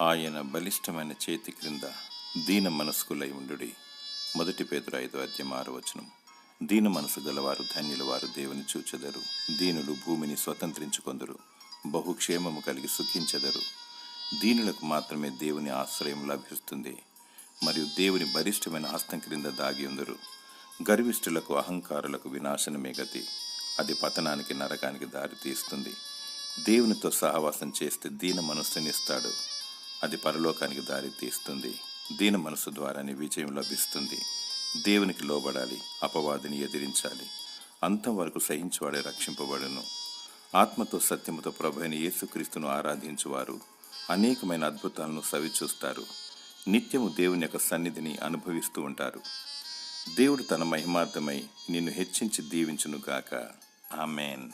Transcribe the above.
ఆయన బలిష్టమైన చేతి క్రింద దీన మనస్కులై ఉండుడి. 1 పేతురు 5:6. దీన మనసు గలవారు ధన్యుల, వారు దేవుని చూచెదరు. దీనులు భూమిని స్వతంత్రించుకొందురు, బహుక్షేమము కలిగి సుఖించెదరు. దీనులకు మాత్రమే దేవుని ఆశ్రయం లభిస్తుంది, మరియు దేవుని బలిష్టమైన హస్తం క్రింద దాగి ఉందరు. గర్విష్ఠులకు, అహంకారులకు వినాశనమే గతి. అది పతనానికి, నరకానికి దారి తీస్తుంది. దేవునితో సహవాసం చేస్తే దీన మనస్సునిస్తాడు, అది పరలోకానికి దారి తీస్తుంది. దీన మనసు ద్వారానే విజయం లభిస్తుంది. దేవునికి లోబడాలి, అపవాదిని ఎదిరించాలి. అంతం వరకు సహించువాడే రక్షింపబడును. ఆత్మతో సత్యముతో ప్రభువైన యేసుక్రీస్తును ఆరాధించువారు అనేకమైన అద్భుతాలను సవిచూస్తారు. నిత్యము దేవుని యొక్క సన్నిధిని అనుభవిస్తూ ఉంటారు. దేవుడు తన మహిమార్థమై నిన్ను హెచ్చించి దీవించునుగాక. ఆమేన్.